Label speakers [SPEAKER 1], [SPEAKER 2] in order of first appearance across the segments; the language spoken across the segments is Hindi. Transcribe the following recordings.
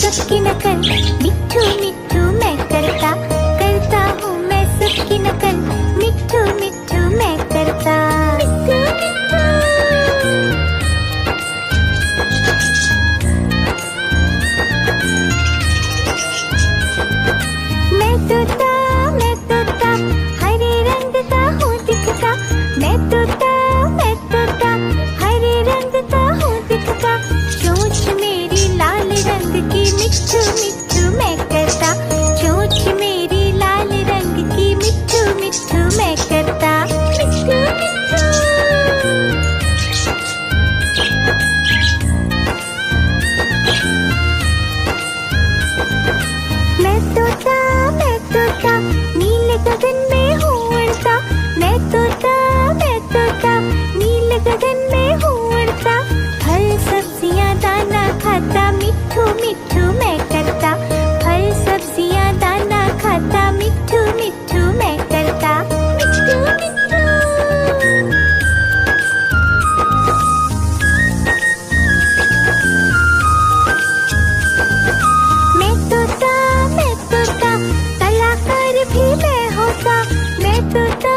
[SPEAKER 1] सबकी नकल, मिट्ठू मिट्ठू मैं करता, करता हूँ मैं सबकी नकल, मिट्ठू मिट्ठू मैं करता। मैं तोता हरे रंग का हूँ दिखता, मैं तोता हरे रंग का हूँ दिखता, चोंच मेरी लाल रंग की, मिट्ठू मिट्ठू मैं करता, चोंच मेरी लाल रंग की, मिट्ठू मिट्ठू मैं करता। मैं तोता नीले गगन में हूँ उड़ता, मैं तोता नीले गगन में हूँ उड़ता, फल सब्जियाँ दाना खाता, मिट्ठू मिट्ठू मैं करता, फल सब्जियाँ दाना खाता, मिट्ठू मिट्ठू मैं करता। मैं तोता कलाकार भी मैं होता, मैं तोता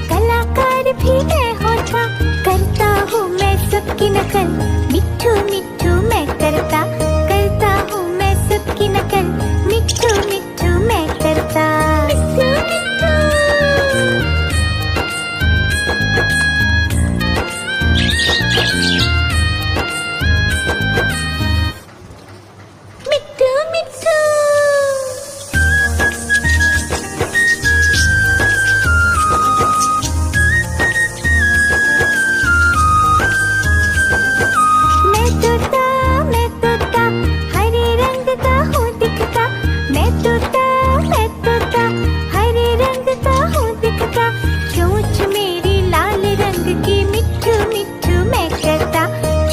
[SPEAKER 1] कलाकार भी मैं होता, करता हूँ मैं सबकी नकल, मिट्ठू मिट्ठू मैं करता, करता हूँ मैं सबकी नकल, मिट्ठू मिट्ठू मैं करता। मिट्ठू मिट्ठू मैं तोता हरे रंग का हूँ दिखता, मैं तोता हरे रंग का हूँ दिखता, चोंच मेरी लाल रंग की, मिट्ठू मिट्ठू मैं करता,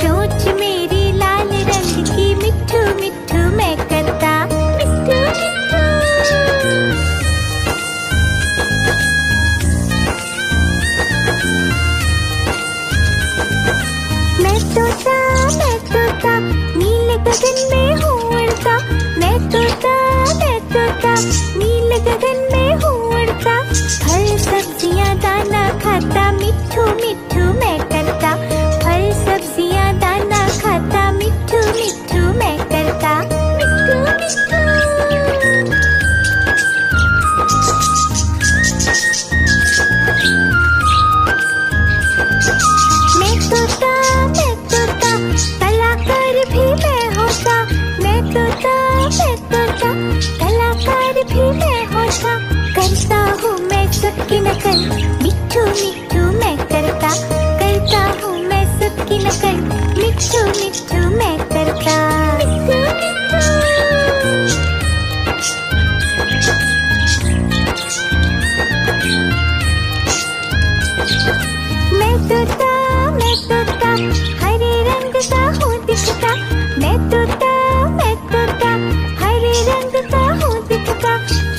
[SPEAKER 1] चोंच मेरी लाल रंग की, मिट्ठू मिट्ठू मैं करता। मैं तोता नीले गगन में हूँ उड़ता, मैं तोता नीले गगन में हूँ उड़ता, फल सब्जियाँ दाना खाता, मिट्ठू मिट्ठू मैं करता, फल सब्जियाँ दाना खाता, मिट्ठू मिट्ठू मैं करता। मैं तोता कलाकार भी मैं होता, मैं तोता कलाकार भी मैं होता, करता हूँ मैं सबकी नकल, मिट्ठू मिट्ठू मैं करता, करता हूँ मैं सबकी नकल, मिट्ठू मिट्ठू मैं करता। मैं तोता हरे रंग का हूँ दिखता, मैं तोता हरे रंग का हूँ दिखता,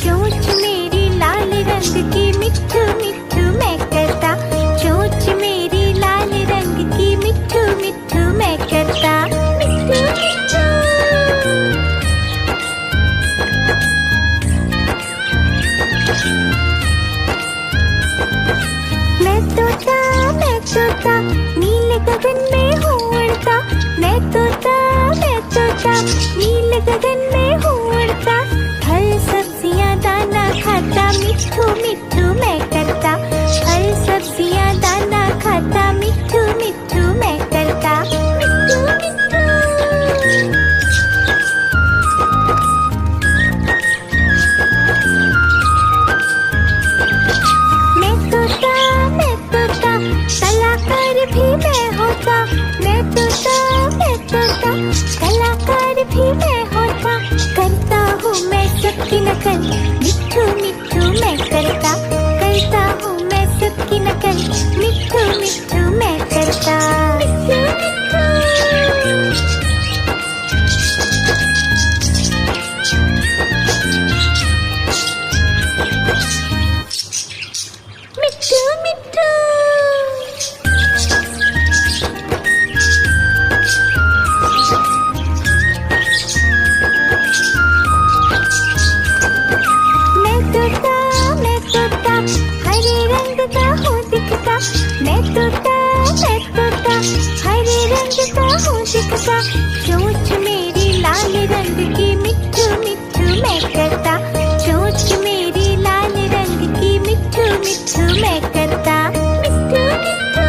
[SPEAKER 1] चोंच मेरी लाल रंग की, मिट्ठू मिट्ठू मैं करता, चोंच मेरी लाल रंग की, मिट्ठू मिट्ठू मैं करता। मैं तोता नीले गगन में हूँ उड़ता, मैं तोता नीले गगन में हूँ उड़ता, फल सब्जियाँ दाना खाता, मिट्ठू मिट्ठू मैं करता, फल सब्जियाँ दाना खाता, मिट्ठू मिट्ठू मैं करता। मैं तोता कलाकार भी मैं होता, मैं तोता कलाकार भी मैं होता, करता हूँ मैं सबकी नकल, मिट्ठू मिट्ठू मैं करता, तोता, चोंच मेरी लाल रंग की मिट्ठू मिट्ठू मैं करता, चोंच मेरी लाल रंग की मिट्ठू मिट्ठू मैं करता, मिट्ठू मिट्ठू।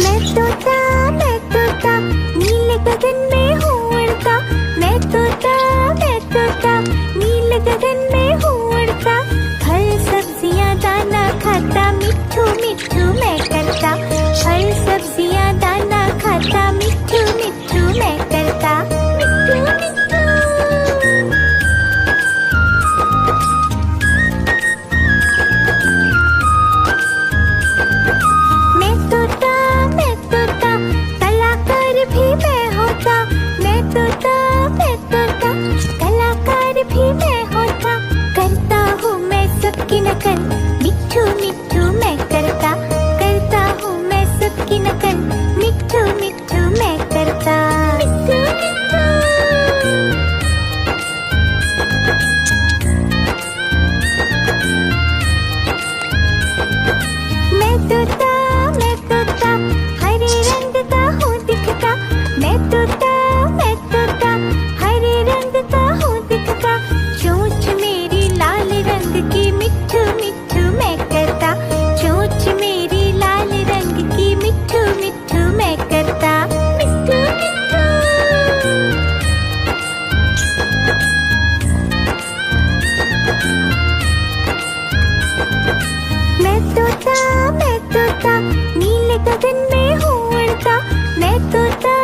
[SPEAKER 1] मैं तोता नीले गगन में हूँ उड़ता, मैं तोता नीले गगन में हूँ उड़ता, फल सब्जियाँ दाना खाता, मिट्ठू मिट्ठू मैं करता, फल सब्जियाँ दाना खाता, मिट्ठू मिट्ठू मैं करता, मिट्ठू मिट्ठू। मैं तोता कलाकार भी मैं होता, मैं तोता कलाकार भी मैं होता, करता हूँ मैं सबकी नकल, मिट्ठू मिट्ठू मैं करता हूँ मैं सबकी नकल, मिट्ठू मिट्ठू मैं करता, मिट्ठू मिट्ठू। मैं तोता हरे रंग का हूँ दिखता, मैं तोता हरे रंग का हूँ दिखता, चोंच मेरी लाल रंग की मिट्ठू मिट्ठू मैं करता, चोंच मेरी लाल रंग की मिट्ठू मिट्ठू मैं करता, मिट्ठू मिट्ठू। मैं तोता नीले गगन में हूँ उड़ता, मैं तोता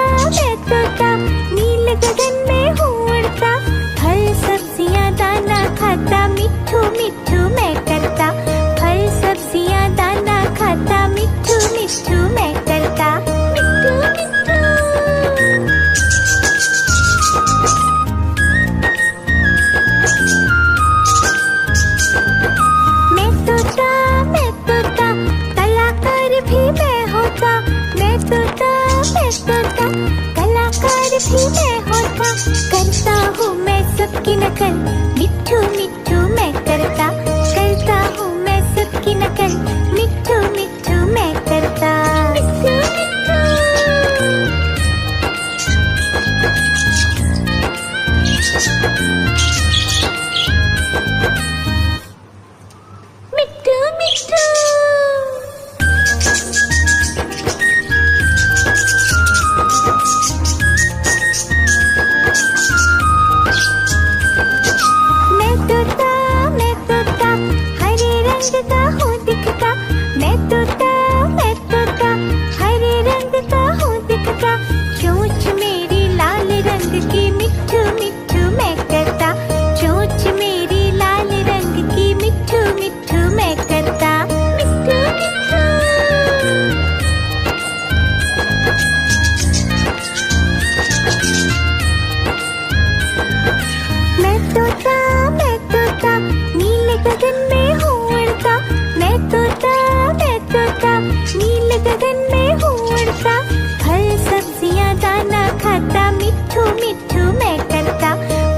[SPEAKER 1] नीले गगन में हूँ उड़ता, फल सब्जियाँ दाना खाता, मिट्ठू मिट्ठू मैं करता, फल सब्जियाँ दाना खाता, मिट्ठू मिट्ठू मैं करता, मिट्ठू मिट्ठू। मैं तोता कलाकार भी मैं होता, मैं तोता कलाकार भी मैं होता, करता हूँ मैं सबकी नकल, मिट्ठू मिट्ठू मैं करता हूँ मैं सबकी नकल, मिट्ठू मिट्ठू मैं करता, मिट्ठू मिट्ठू। मिट्ठू मिट्ठू। मैं तोता हरे रंग का हूँ दिखता, मैं तोता हरे रंग का हूँ दिखता, चोंच मेरी लाल रंग की मिट्ठू मिट्ठू मैं करता, चोंच मेरी लाल रंग की मिट्ठू मिट्ठू मैं करता, मिट्ठू मिट्ठू। मैं तोता नीले गगन में हूँ उड़ता, मैं तोता नीले गगन में हूँ उड़ता, फल सब्जियाँ दाना खाता, मिट्ठू मिट्ठू मैं करता,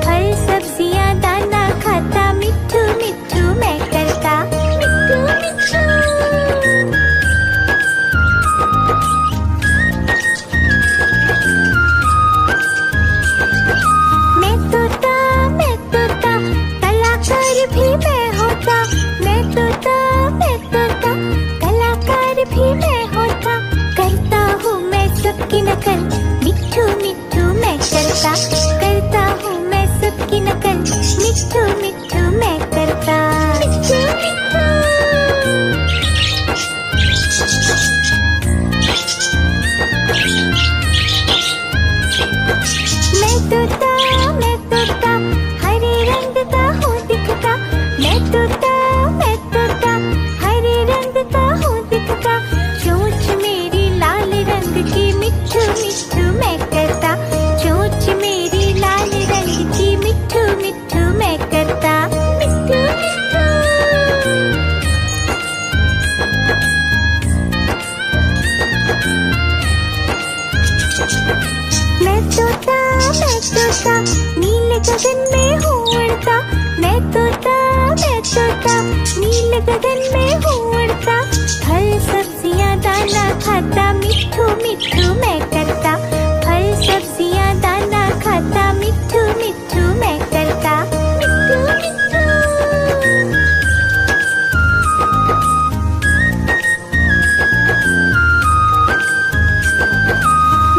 [SPEAKER 1] फल सब्जियाँ दाना खाता, मिट्ठू मिट्ठू मैं करता, मिट्ठू मिट्ठू। मैं तोता कलाकार भी मैं होता, मैं तोता कलाकार भी मैं होता, करता हूँ मैं सबकी नकल, मिट्ठू मिट्ठू मैं करता हूँ मैं सबकी नकल, मिट्ठू मिट्ठू मैं करता, मिट्ठू मिट्ठू। मैं तोता हरे रंग का हूँ दिखता, मैं तोता हरे रंग का हूँ दिखता, चोंच मेरी लाल रंग की मिट्ठू मिट्ठू मैं करता, चोंच मेरी लाल रंग की मिट्ठू मिट्ठू मैं करता, मिट्ठू मिट्ठू। मैं तोता नीले गगन में हूँ उड़ता, मैं तोता नीले गगन में हूँ उड़ता, फल सब्जियाँ दाना खाता, मिट्ठू मिट्ठू मैं करता। फल सब्जियाँ दाना खाता, मिट्ठू मिट्ठू मैं करता। मिट्ठू मिट्ठू।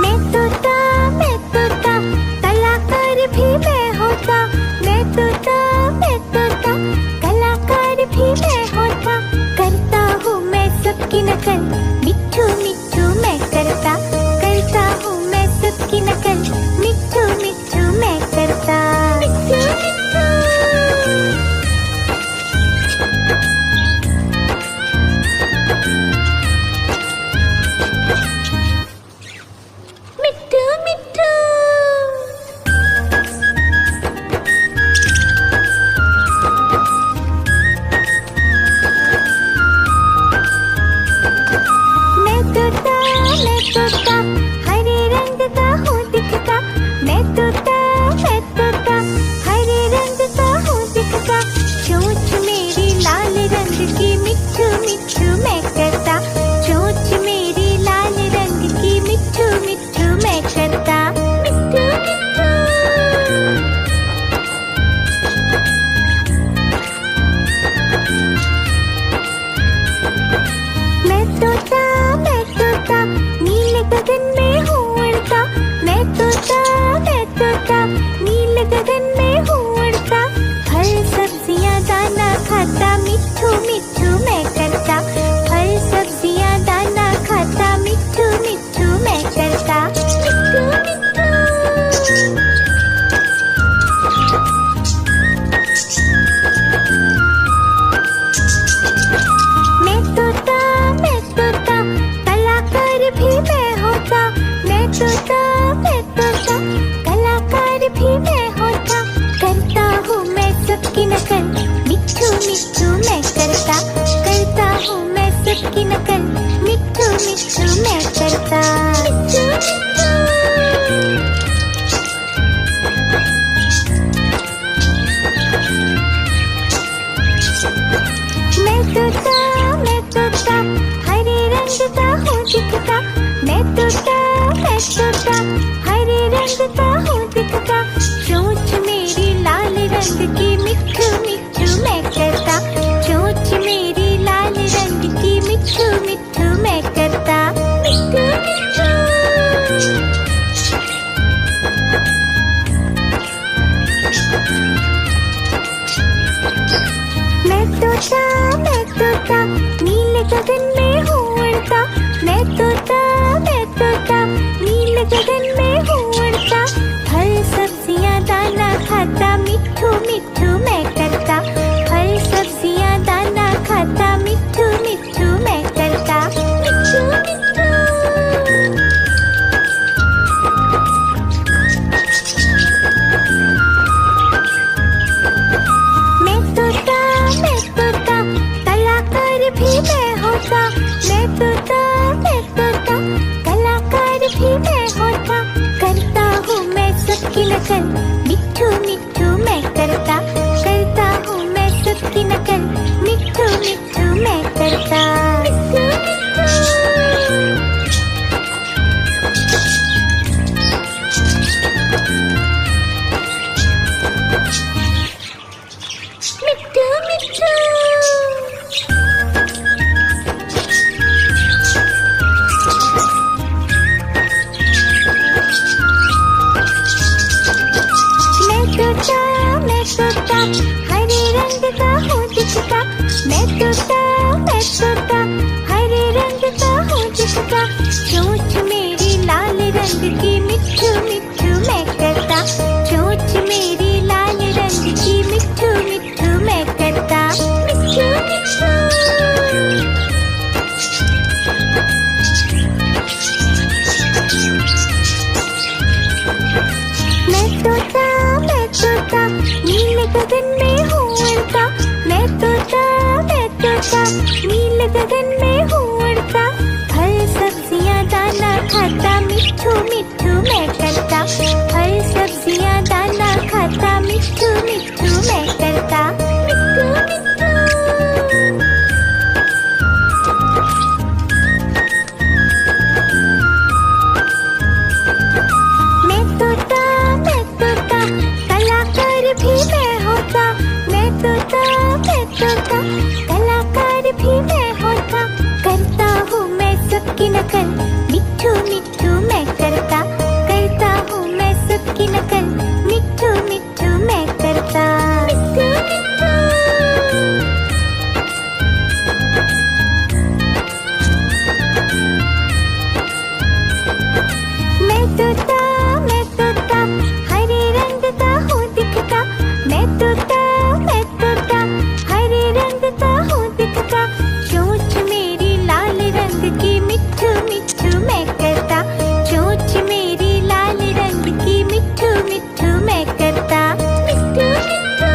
[SPEAKER 1] मैं तोता, कलाकार भी मैं होता। मैं तोता, कलाकार भी मैं होता। करता हूँ मैं सबकी नकल, मिट्ठू मिट्ठू मैं करता। करता हूँ मैं सबकी नकल, मिट्ठू मिट्ठू मैं करता। मिट्ठू मिट्ठू। मिट्ठू मिट्ठू। मैं तोता, हरे रंग का हूँ दिखता। मैं तोता, हरे रंग का हूँ दिखता। चोंच मेरी लाल रंग की, मिट्ठू मिट्ठू मैं करता। चोंच मेरी लाल रंग की, मिट्ठू मिट्ठू मैं करता। मिट्ठू मिट्ठू। मैं तोता, नीले गगन में हूँ उड़ता। मैं तोता, नीले गगन में हूँ उड़ता। फल सब्जियाँ दाना खाता, मिट्ठू मिट्ठू मैं करता। फल सब्जियाँ दाना खाता, मिट्ठू मिट्ठू मैं करता। मिट्ठू मिट्ठू। मैं तोता, कलाकार भी मैं होता। मैं तोता, कलाकार भी मैं होता। करता हूँ मैं सबकी नकल, मिट्ठू मिट्ठू मैं करता। करता हूँ मैं सबकी नकल, मिट्ठू मिट्ठू मैं करता। मिट्ठू मिट्ठू। मैं तोता, हरे रंग का हूँ दिखता। मैं तोता, हरे रंग का हूँ दिखता। चोंच मेरी लाल रंग की, मिट्ठू मिट्ठू मैं करता। चोंच मेरी लाल रंग की, मिट्ठू मिट्ठू मैं करता। मिट्ठू मिट्ठू। मैं तोता, नीले गगन में हूँ उड़ता। मैं तोता, नीले गगन में हूँ उड़ता। फल सब्जियाँ दाना खाता, मिट्ठू मिट्ठू मैं करता। फल सब्जियाँ दाना खाता, मिट्ठू मिट्ठू मैं करता। मिट्ठू मिट्ठू। मैं तोता, कलाकार भी मैं होता। मैं तोता, कलाकार भी मैं होता। करता हूँ मैं सबकी नकल, मिट्ठू मिट्ठू मैं करता। करता हूँ मैं सबकी नकल, मिट्ठू मिट्ठू मैं करता। मिट्ठू मिट्ठू। मिट्ठू मिट्ठू। मैं तोता, हरे रंग का हूँ दिखता। मैं तोता, हरे रंग का हूँ दिखता। चोंच मेरी लाल रंग की, मिट्ठू मिट्ठू मैं करता। चोंच मेरी लाल रंग की, मिट्ठू मिट्ठू मैं करता। मिट्ठू मिट्ठू। मैं तोता, नीले गगन में हूँ उड़ता। मैं तोता, नीले गगन में हूँ उड़ता। फल सब्जियाँ दाना खाता, मिट्ठू मिट्ठू मैं करता। फल सब्जियाँ दाना खाता, मिट्ठू मिट्ठू मैं करता। मिट्ठू मिट्ठू। भी मैं होता, मैं तोता, मैं तोता, कलाकार भी मैं होता। करता हूँ मैं सबकी नकल, मिट्ठू मिट्ठू मैं करता हूँ मैं सबकी नकल, मिट्ठू मिट्ठू मैं करता। मिट्ठू मिट्ठू मैं तोता हरे रंग का हूँ दिखता। मैं तोता हरे रंग का हूँ दिखता। चोंच मेरी लाल रंग की, मिट्ठू मिट्ठू मैं करता। चोंच मेरी लाल रंग की, मिट्ठू मिट्ठू मैं करता। मिट्ठू मिट्ठू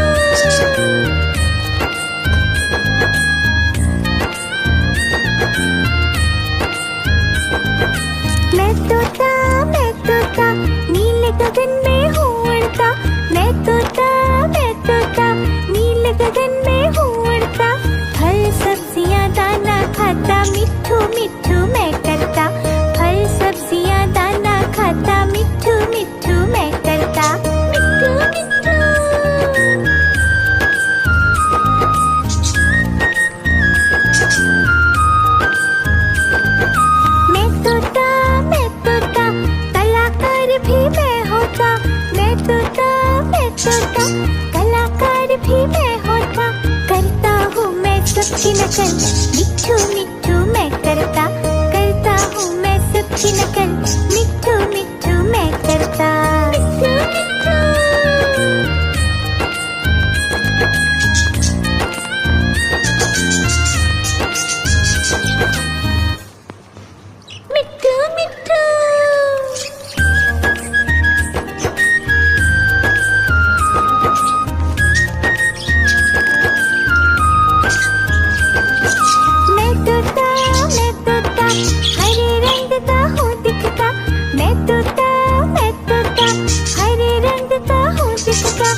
[SPEAKER 1] मैं तोता नीले गगन में हूँ उड़ता। मैं तोता नीले गगन में हूँ उड़ता। फल सब्जियाँ दाना खाता, मिट्ठू मिट्ठू मैं करता। फल सब्जियाँ दाना खाता, मिट्ठू मिट्ठू मैं करता। मिट्ठू मिट्ठू मैं तोता कलाकार भी मैं होता। मैं तोता कलाकार भी मैं होता। करता हूँ मैं सबकी नकल, मिट्ठू मिट्ठू मैं करता हूँ मैं सबकी नकल, मिट्ठू मिट्ठू मैं करता। मिट्ठू मिट्ठू मिट्ठू मिट्ठू मैं तोता हरे रंग का हूँ दिखता। मैं तोता हरे रंग का हूँ दिखता।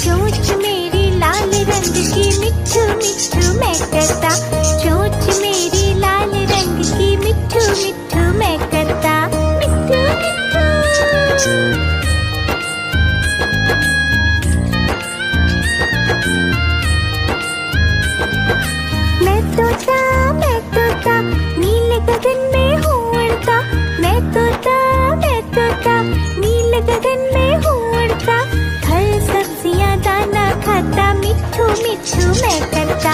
[SPEAKER 1] चोंच मेरी लाल रंग की, मिट्ठू मिट्ठू मैं करता। चोंच मेरी लाल रंग की, मिट्ठू मिट्ठू मैं करता। मिट्ठू मिट्ठू मैं तोता नीले गगन में हूँ उड़ता। मैं तोता नीले गगन में हूँ उड़ता। फल सब्जियाँ दाना खाता, मिट्ठू मिट्ठू मैं करता।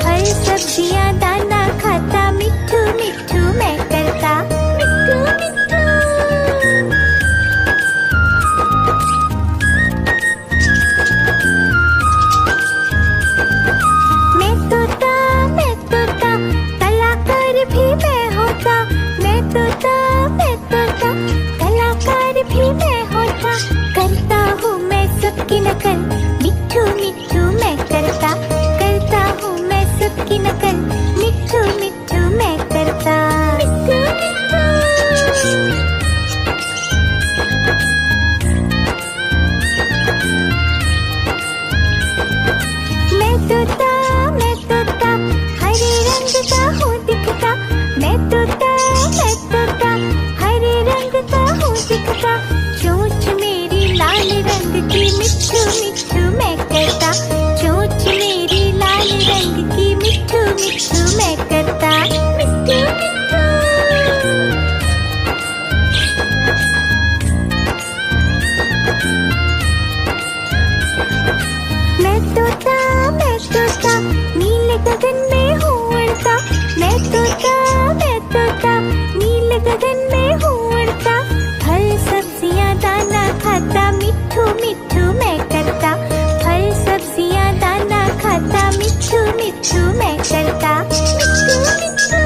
[SPEAKER 1] फल सब्जियाँ दाना खाता, मिट्ठू मिट्ठू मैं करता। मिट्ठू मिट्ठू मैं तोता कलाकार भी मैं होता। मैं तोता कलाकार भी मैं होता। करता हूँ मैं सबकी नकल, मिट्ठू मिट्ठू मैं करता हूँ मैं सबकी नकल, मिट्ठू मिट्ठू मैं करता। मिट्ठू मिट्ठू मैं तोता हरे रंग का हूँ दिखता। मैं तोता हरे रंग का हूँ दिखता। चोंच मेरी लाल रंग की, मिट्ठू मिट्ठू मैं करता। चोंच मेरी लाल रंग की, मिट्ठू मिट्ठू मैं करता। मिट्ठू मिट्ठू मैं तोता नीले गगन में हूँ उड़ता। मैं तोता नीले गगन में हूँ उड़ता। फल सब्जियाँ दाना खाता, मिट्ठू मिट्ठू मैं करता। फल सब्जियाँ दाना खाता, मिट्ठू मिट्ठू मैं करता। मिट्ठू मिट्ठू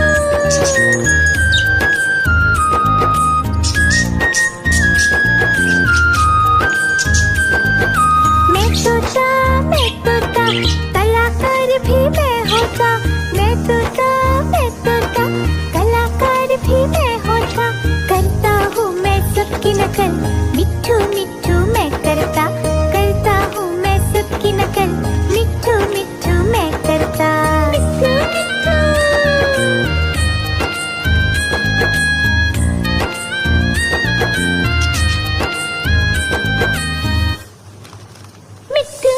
[SPEAKER 1] मैं तोता कलाकार भी मैं होता। मैं तोता कलाकार भी मैं होता। करता हूँ मैं सबकी नकल, मिट्ठू मिट्ठू मैं करता हूँ मैं सबकी नकल, मिट्ठू मिट्ठू मैं करता। मिट्ठू मिट्ठू मिट्ठू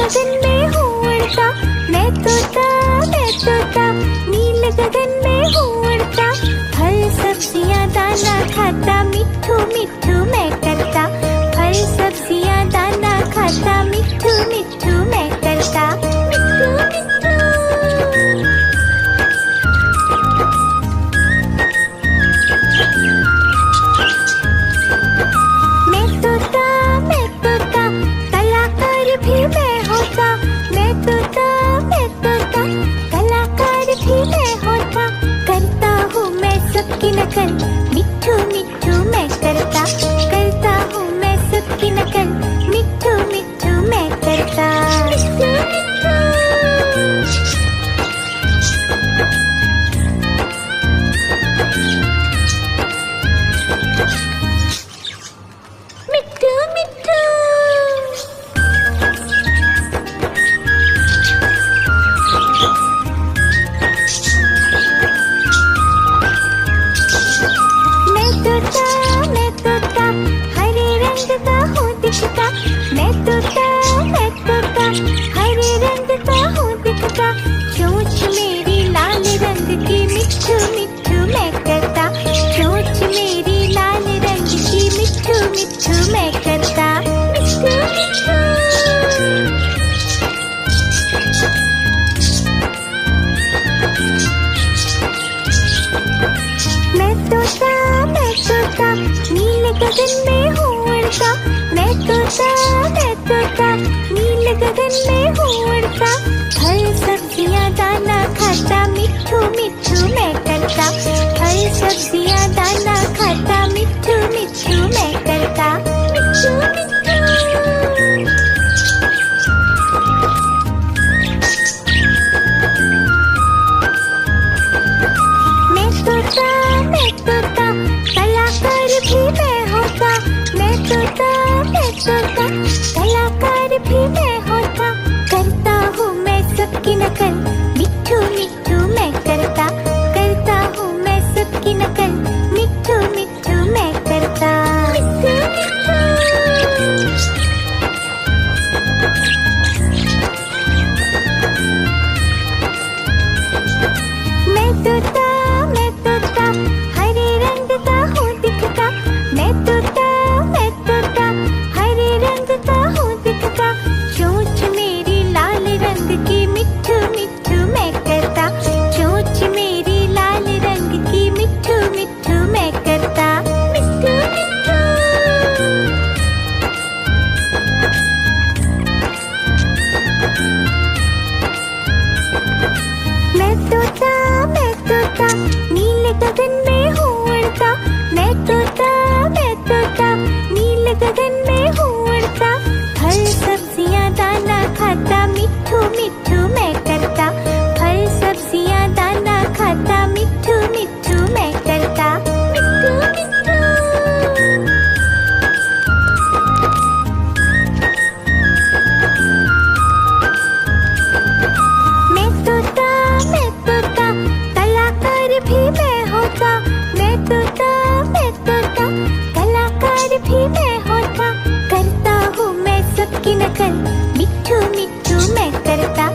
[SPEAKER 1] गगन में हूँ उड़ता, मैं तोता नीले गगन में हूँ उड़ता। फल सब्जियाँ दाना खाता, मिट्ठू मिट्ठू मैं करता। फल सब्जियाँ दाना खाता, मिट्ठू मिट्ठू मैं करता। मिट्ठू मिट्ठू। मैं तोता कलाकार भी मैं होता। मैं तोता कलाकार भी मैं होता। करता हूँ मैं सबकी नकल, मिट्ठू मिट्ठू मैं करता। करता हूँ मैं सबकी नकल, मिट्ठू मिट्ठू मैं करता। मिट्ठू मिट्ठू। मिट्ठू मिट्ठू। मैं तोता हरे रंग का हूँ दिखता। मैं तोता हरे रंग का हूँ दिखता। चोंच मेरी लाल रंग की, मिट्ठू मिट्ठू मैं करता। चोंच मेरी लाल रंग की, मिट्ठू मिट्ठू मैं करता। मिट्ठू मिट्ठू। मैं तोता नीले गगन में हूँ उड़ता। मैं तोता नीले गगन में हूँ उड़ता। फल सब्जियाँ दाना खाता, मिट्ठू मिट्ठू मैं करता। फल सब्जियाँ दाना खाता, मिट्ठू मिट्ठू मैं करता। मिट्ठू मिट्ठू। मैं तोता कलाकार भी मैं होता। मैं तोता कलाकार भी मैं होता। करता हूँ मैं सबकी नकल, मिट्ठू मिट्ठू मैं करता। करता हूँ मैं सबकी नकल, मिट्ठू मिट्ठू मैं करता। मिट्ठू मिट्ठू। मैं तोता हरे रंग का हूँ दिखता। मैं तोता हरे रंग का हूँ दिखता। चोंच मेरी लाल रंग की, मिट्ठू मिट्ठू मैं करता। चोंच मेरी लाल रंग की, मिट्ठू मिट्ठू मैं करता। मिट्ठू मिट्ठू। मैं तोता नीले गगन में हूँ उड़ता। मैं तोता नीले गगन में हूँ उड़ता। फल सब्जियाँ दाना खाता, मिट्ठू मिट्ठू मैं करता। फल सब्जियाँ दाना खाता, मिट्ठू मिट्ठू मैं करता। मिट्ठू मिट्ठू। मैं तोता कलाकार भी मैं होता। मैं तोता कलाकार भी मैं होता। करता हूँ मैं सबकी नकल, मिट्ठू मिट्ठू मैं करता।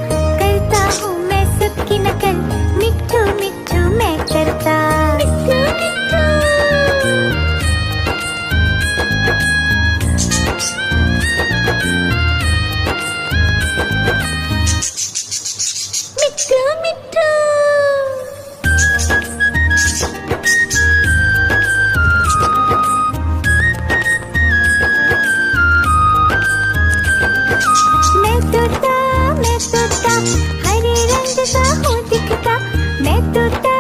[SPEAKER 1] करता हूँ मैं सबकी नकल, मिट्ठू मिट्ठू मैं करता। मिट्ठू मिट्ठू। मिट्ठू मिट्ठू। मैं तोता हरे रंग का हूँ दिखता। मैं तोता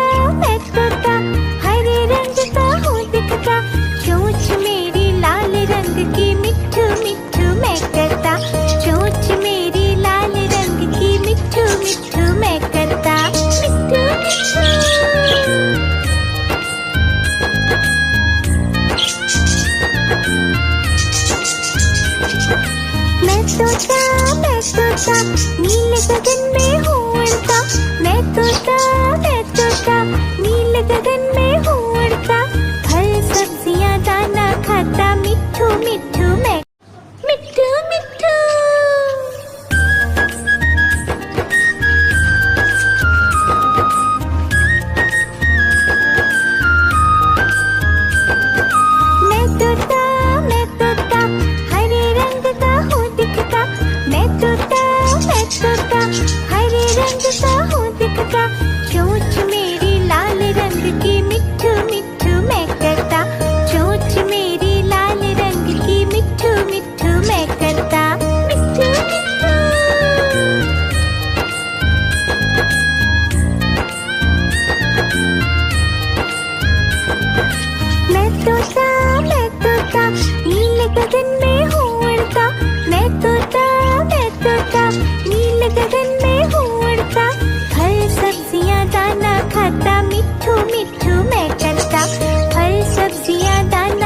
[SPEAKER 1] हरे रंग का हूँ दिखता। चोंच मेरी लाल रंग की, मिट्ठू मिट्ठू मैं करता। चोंच मेरी लाल रंग की, मिट्ठू मिट्ठू मैं करता। मिट्ठू मिट्ठू। मैं तोता नीले गगन में हूँ उड़ता। मैं तोता नीले गगन में हूँ उड़ता। फल सब्जियाँ दाना खाता, मिट्ठू मिट्ठू मैं। मिट्ठू मिट्ठू। मिट्ठू मिट्ठू मैं करता, फल सब्जियां दाने